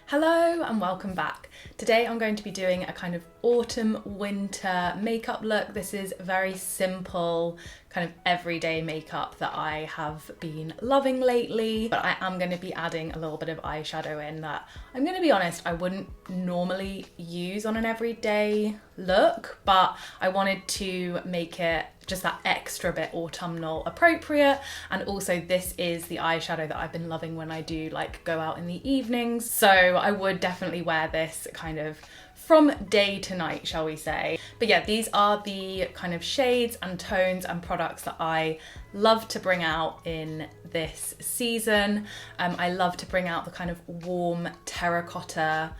Hello and welcome back. Today I'm going to be doing a kind of autumn winter makeup look. This is very simple, kind of everyday makeup that I have been loving lately, but I am going to be adding a little bit of eyeshadow in that I'm going to be honest, I wouldn't normally use on an everyday look, but I wanted to make it just that extra bit autumnal appropriate. And also this is the eyeshadow that I've been loving when I do like go out in the evenings. So I would definitely wear this kind of from day to night, shall we say. But yeah, these are the kind of shades and tones and products that I love to bring out in this season. I love to bring out the kind of warm terracotta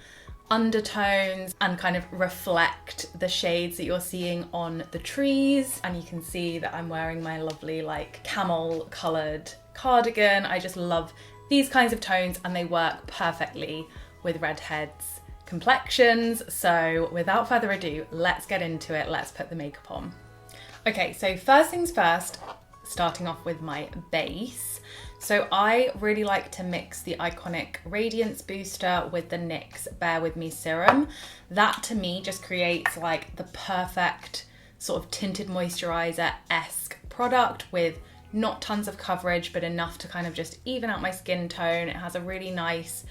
undertones and kind of reflect the shades that you're seeing on the trees. And you can see that I'm wearing my lovely like camel coloured cardigan. I just love these kinds of tones and they work perfectly with Redheads complexions. So without further ado, let's get into it. Let's put the makeup on. Okay, so first things first, starting off with my base. So I really like to mix the iconic Radiance booster with the NYX Bear With Me serum. That to me just creates like the perfect sort of tinted moisturizer-esque product with not tons of coverage, but enough to kind of just even out my skin tone. It has a really nice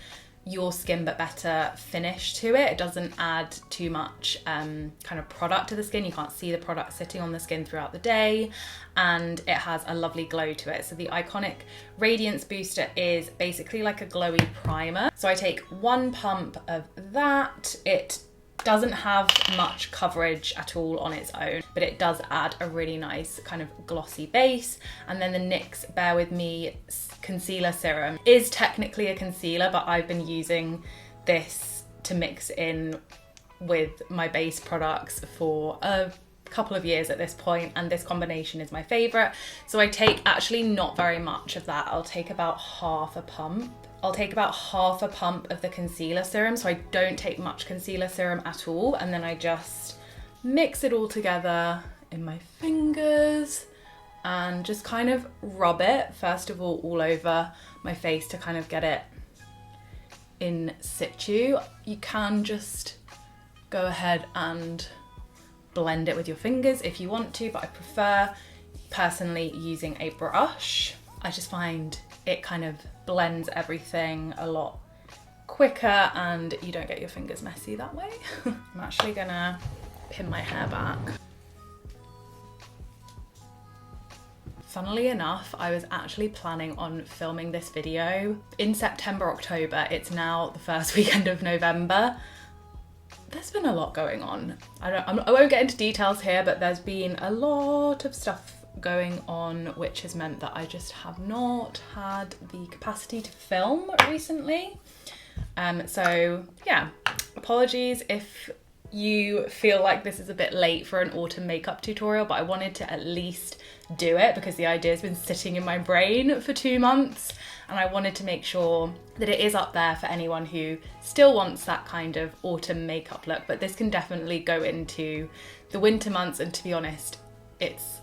your skin but better finish to it. It doesn't add too much kind of product to the skin. You can't see the product sitting on the skin throughout the day, and it has a lovely glow to it. So the iconic Radiance booster is basically like a glowy primer. So I take one pump of that. It doesn't have much coverage at all on its own, but it does add a really nice kind of glossy base. And then the NYX Bear With Me concealer serum is technically a concealer, but I've been using this to mix in with my base products for a couple of years at this point, and this combination is my favorite. So I take actually not very much of that. I'll take about half a pump. I'll take about half a pump of the concealer serum, so I don't take much concealer serum at all, and then I just mix it all together in my fingers and just kind of rub it, first of all over my face to kind of get it in situ. You can just go ahead and blend it with your fingers if you want to, but I prefer personally using a brush. I just find it kind of blends everything a lot quicker and you don't get your fingers messy that way. I'm actually gonna pin my hair back. Funnily enough, I was actually planning on filming this video in September, October. It's now the first weekend of November. There's been a lot going on. I won't get into details here, but there's been a lot of stuff going on, which has meant that I just have not had the capacity to film recently. So yeah, apologies if you feel like this is a bit late for an autumn makeup tutorial, but I wanted to at least do it because the idea has been sitting in my brain for 2 months, and I wanted to make sure that it is up there for anyone who still wants that kind of autumn makeup look. But this can definitely go into the winter months, and to be honest, it's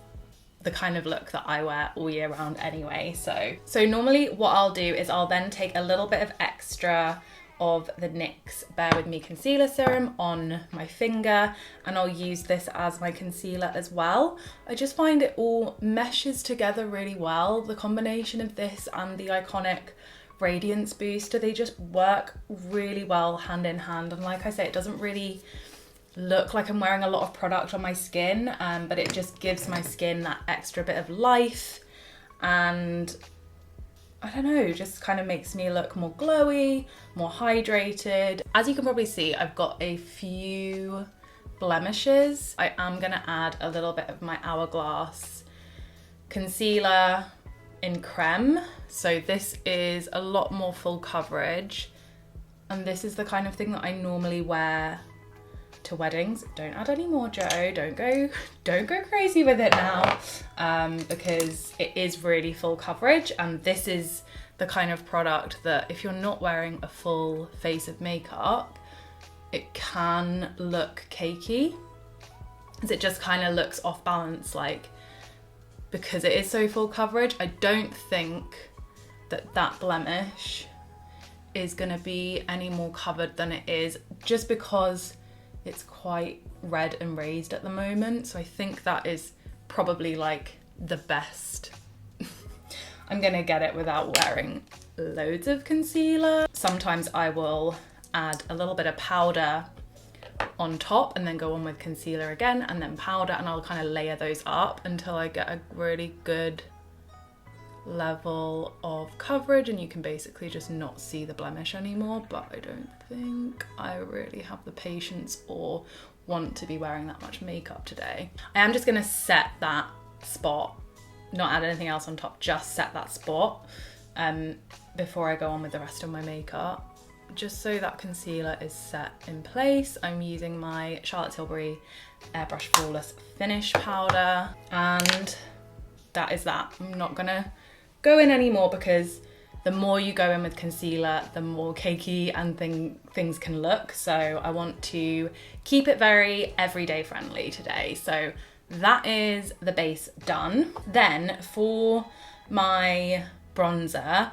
the kind of look that I wear all year round anyway. So normally what I'll do is I'll then take a little bit of extra of the NYX Bear With Me concealer serum on my finger, and I'll use this as my concealer as well. I just find it all meshes together really well. The combination of this and the iconic Radiance booster, they just work really well hand in hand. And like I say, it doesn't really look like I'm wearing a lot of product on my skin, but it just gives my skin that extra bit of life, and I don't know, just kind of makes me look more glowy, more hydrated. As you can probably see, I've got a few blemishes. I am gonna add a little bit of my Hourglass concealer in Creme. So this is a lot more full coverage, and this is the kind of thing that I normally wear to weddings. Don't add any more, Joe. Don't go crazy with it now, because it is really full coverage, and this is the kind of product that if you're not wearing a full face of makeup, it can look cakey, as it just kind of looks off balance, like, because it is so full coverage. I don't think that blemish is gonna be any more covered than it is, just because it's quite red and raised at the moment. So I think that is probably like the best. I'm gonna get it without wearing loads of concealer. Sometimes I will add a little bit of powder on top and then go on with concealer again and then powder, and I'll kind of layer those up until I get a really good level of coverage, and you can basically just not see the blemish anymore. But I don't think I really have the patience or want to be wearing that much makeup today. I am just gonna set that spot, not add anything else on top, just set that spot before I go on with the rest of my makeup, just so that concealer is set in place. I'm using my Charlotte Tilbury Airbrush Flawless Finish powder, and that is that. I'm not gonna go in anymore, because the more you go in with concealer, the more cakey and things can look. So I want to keep it very everyday friendly today. So that is the base done. Then for my bronzer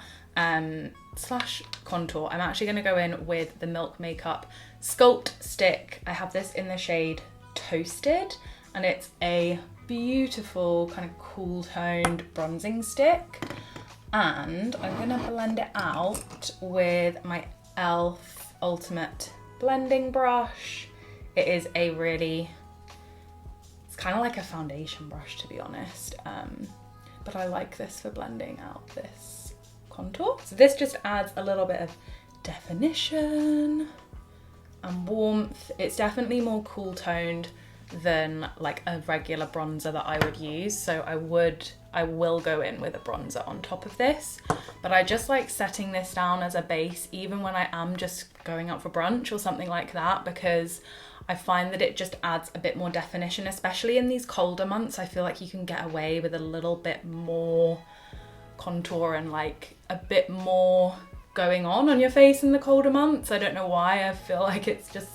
slash contour, I'm actually gonna go in with the Milk Makeup Sculpt Stick. I have this in the shade Toasted, and it's a beautiful kind of cool toned bronzing stick. And I'm gonna blend it out with my e.l.f. Ultimate Blending Brush. It is a really, it's kind of like a foundation brush, to be honest, but I like this for blending out this contour. So this just adds a little bit of definition and warmth. It's definitely more cool toned than like a regular bronzer that I would use, so I will go in with a bronzer on top of this, but I just like setting this down as a base even when I am just going out for brunch or something like that, because I find that it just adds a bit more definition, especially in these colder months. I feel like you can get away with a little bit more contour and like a bit more going on your face in the colder months. I don't know why, I feel like it's just,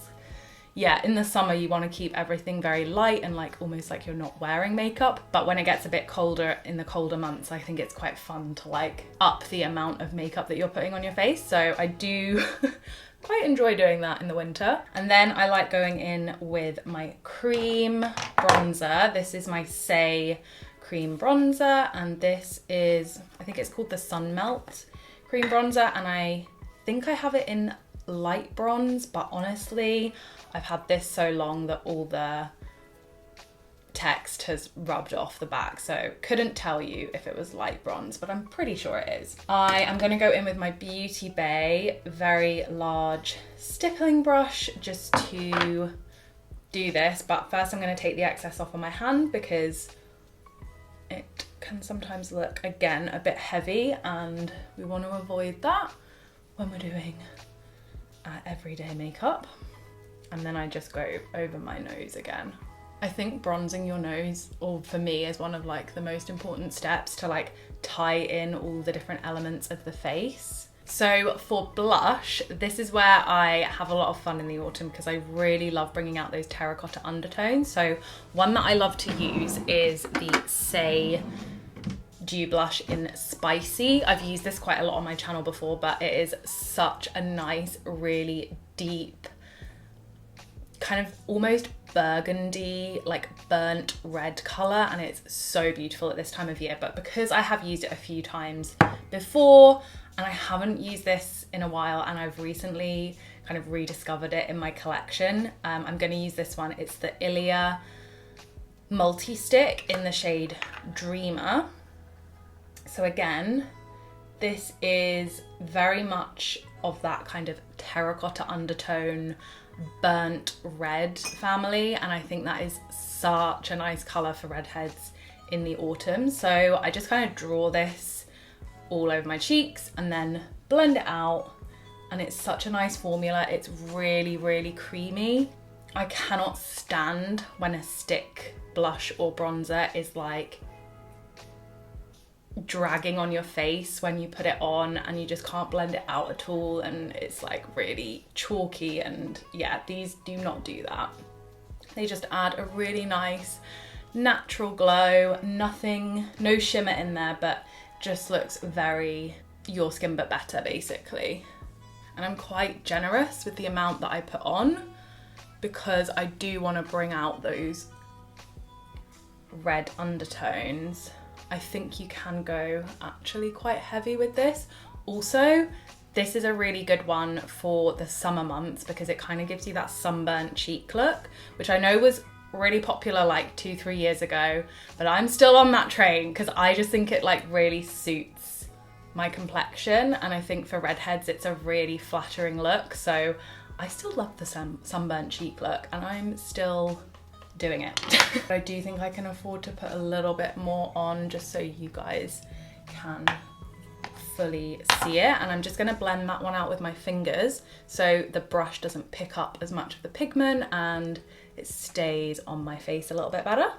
yeah, in the summer you want to keep everything very light and like almost like you're not wearing makeup, but when it gets a bit colder in the colder months, I think it's quite fun to like up the amount of makeup that you're putting on your face. So I do quite enjoy doing that in the winter. And then I like going in with my cream bronzer. This is my Saie cream bronzer, and this is, I think it's called the Sun Melt cream bronzer, and I think I have it in light bronze, but honestly I've had this so long that all the text has rubbed off the back, so couldn't tell you if it was light bronze, but I'm pretty sure it is. I am going to go in with my Beauty Bay very large stippling brush just to do this, but first I'm going to take the excess off on my hand because it can sometimes look, again, a bit heavy, and we want to avoid that when we're doing everyday makeup. And then I just go over my nose again. I think bronzing your nose, or for me, is one of like the most important steps to like tie in all the different elements of the face. So for blush, this is where I have a lot of fun in the autumn because I really love bringing out those terracotta undertones. So one that I love to use is the Saie Dew Blush in Spicy. I've used this quite a lot on my channel before, but it is such a nice, really deep, kind of almost burgundy, like burnt red colour, and it's so beautiful at this time of year. But because I have used it a few times before and I haven't used this in a while, and I've recently kind of rediscovered it in my collection, I'm going to use this one. It's the Ilia multi-stick in the shade Dreamer. So again, this is very much of that kind of terracotta undertone, burnt red family, and I think that is such a nice colour for redheads in the autumn. So I just kind of draw this all over my cheeks and then blend it out, and it's such a nice formula. It's really, really creamy. I cannot stand when a stick blush or bronzer is like dragging on your face when you put it on and you just can't blend it out at all, and it's like really chalky, and yeah, these do not do that. They just add a really nice natural glow, no shimmer in there, but just looks very your skin but better basically. and I'm quite generous with the amount that I put on because I do want to bring out those red undertones. I think you can go actually quite heavy with this. Also, this is a really good one for the summer months because it kind of gives you that sunburnt cheek look, which I know was really popular like 2-3 years ago, but I'm still on that train because I just think it like really suits my complexion, and I think for redheads it's a really flattering look. So I still love the sunburnt cheek look and I'm still doing it. I do think I can afford to put a little bit more on just so you guys can fully see it, and I'm just going to blend that one out with my fingers so the brush doesn't pick up as much of the pigment and it stays on my face a little bit better.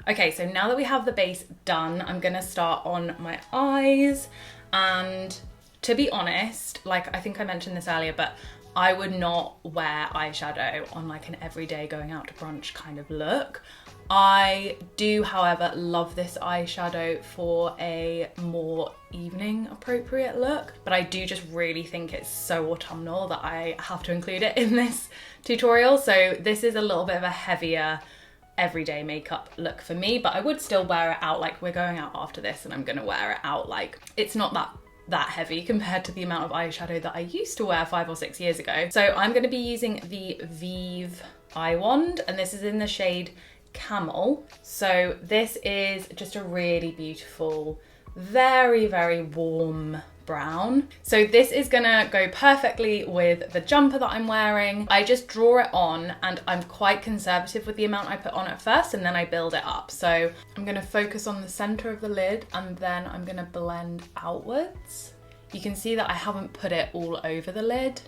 Okay, so now that we have the base done, I'm going to start on my eyes, and to be honest, like I think I mentioned this earlier, but I would not wear eyeshadow on like an everyday going out to brunch kind of look. I do, however, love this eyeshadow for a more evening appropriate look, but I do just really think it's so autumnal that I have to include it in this tutorial. So this is a little bit of a heavier everyday makeup look for me, but I would still wear it out. Like we're going out after this and I'm gonna wear it out. Like it's not that heavy compared to the amount of eyeshadow that I used to wear 5 or 6 years ago. So I'm going to be using the Vieve eye wand, and this is in the shade Camel. So this is just a really beautiful, very, very warm brown. So this is gonna go perfectly with the jumper that I'm wearing. I just draw it on, and I'm quite conservative with the amount I put on at first and then I build it up. So I'm gonna focus on the center of the lid and then I'm gonna blend outwards. You can see that I haven't put it all over the lid,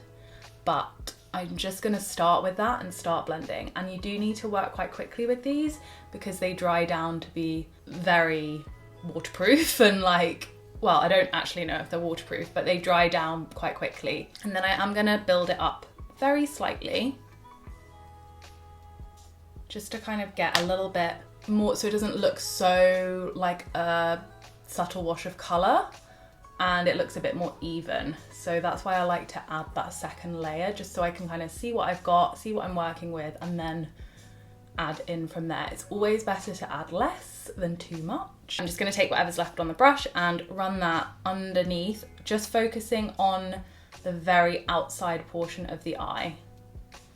but I'm just gonna start with that and start blending. And you do need to work quite quickly with these because they dry down to be very waterproof and like, well, I don't actually know if they're waterproof, but they dry down quite quickly. And then I am gonna build it up very slightly, just to kind of get a little bit more, so it doesn't look so like a subtle wash of color and it looks a bit more even. So that's why I like to add that second layer, just so I can kind of see what I've got, see what I'm working with, and then add in from there. It's always better to add less than too much. I'm just going to take whatever's left on the brush and run that underneath, just focusing on the very outside portion of the eye.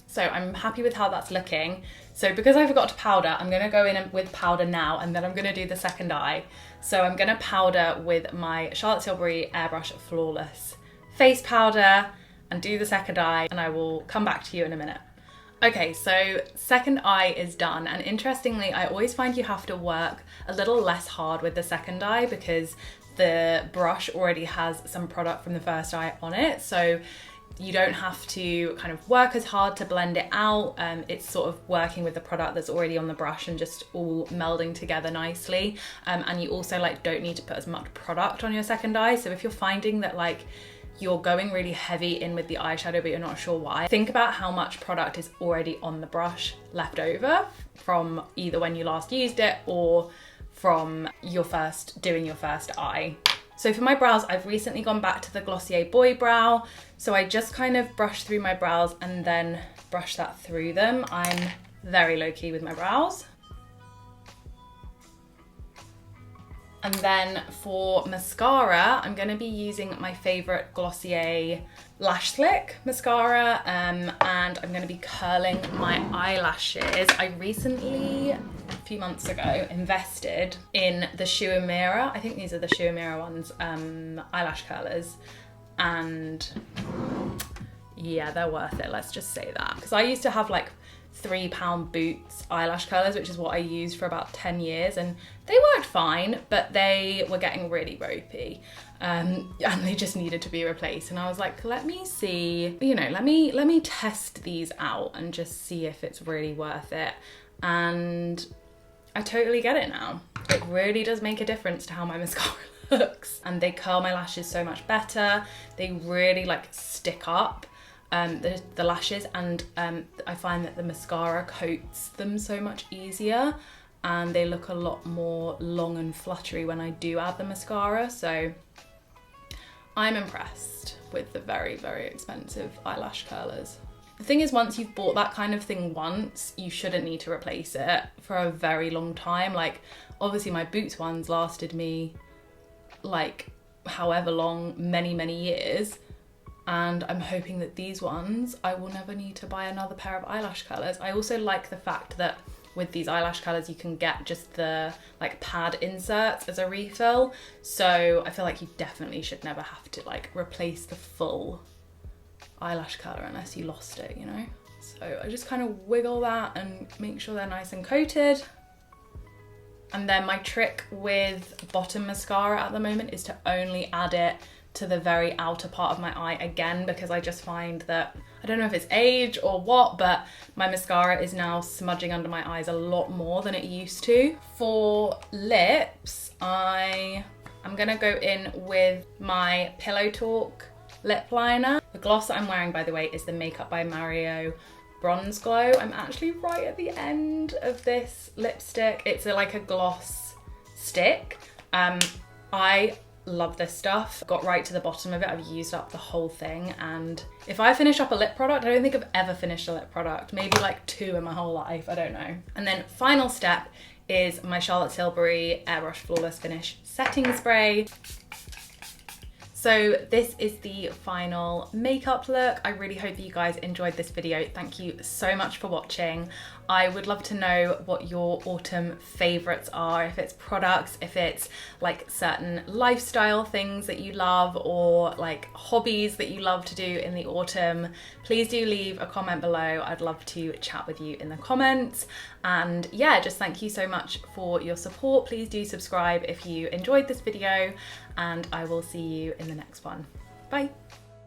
So I'm happy with how that's looking. So because I forgot to powder, I'm going to go in with powder now, and then I'm going to do the second eye. So I'm going to powder with my Charlotte Tilbury Airbrush Flawless face powder and do the second eye, and I will come back to you in a minute. Okay, so second eye is done, and interestingly, I always find you have to work a little less hard with the second eye because the brush already has some product from the first eye on it, so you don't have to kind of work as hard to blend it out. It's sort of working with the product that's already on the brush and just all melding together nicely. And you also like don't need to put as much product on your second eye. So if you're finding that like you're going really heavy in with the eyeshadow but you're not sure why, think about how much product is already on the brush left over from either when you last used it or from doing your first eye. So for my brows, I've recently gone back to the Glossier Boy Brow. So I just kind of brush through my brows and then brush that through them. I'm very low key with my brows. And then for mascara, I'm gonna be using my favorite Glossier Lash Slick mascara, and I'm gonna be curling my eyelashes. I recently, a few months ago, invested in the Shu Mirror. I think these are the Shu Mirror ones, eyelash curlers. And yeah, they're worth it, let's just say that. Because I used to have like £3 Boots eyelash curlers, which is what I used for about 10 years, and they worked fine, but they were getting really ropey, and they just needed to be replaced. And I was like, let me see, you know, let me test these out and just see if it's really worth it. And I totally get it now. It really does make a difference to how my mascara looks, and they curl my lashes so much better. They really like stick up the lashes, and I find that the mascara coats them so much easier, and they look a lot more long and fluttery when I do add the mascara, so I'm impressed. with the very, very expensive eyelash curlers. The thing is, once you've bought that kind of thing once, you shouldn't need to replace it for a very long time. Like, obviously my Boots ones lasted me like however long, many, many years. And I'm hoping that these ones, I will never need to buy another pair of eyelash colours. I also like the fact that with these eyelash colours, you can get just the like pad inserts as a refill. So I feel like you definitely should never have to like replace the full eyelash colour unless you lost it, you know? So I just kind of wiggle that and make sure they're nice and coated. And then my trick with bottom mascara at the moment is to only add it to the very outer part of my eye again, because I just find that, I don't know if it's age or what, but my mascara is now smudging under my eyes a lot more than it used to. For lips, I'm gonna go in with my Pillow Talk lip liner. The gloss that I'm wearing, by the way, is the Makeup by Mario Bronze Glow. I'm actually right at the end of this lipstick. It's like a gloss stick. I love this stuff. Got right to the bottom of it. I've used up the whole thing, and if I finish up a lip product, I don't think I've ever finished a lip product. Maybe like 2 in my whole life, I don't know. And then final step is my Charlotte Tilbury Airbrush Flawless Finish Setting Spray. So this is the final makeup look. I really hope that you guys enjoyed this video. Thank you so much for watching. I would love to know what your autumn favorites are, if it's products, if it's like certain lifestyle things that you love, or like hobbies that you love to do in the autumn. Please do leave a comment below. I'd love to chat with you in the comments. And yeah, just thank you so much for your support. Please do subscribe if you enjoyed this video, and I will see you in the next one. Bye.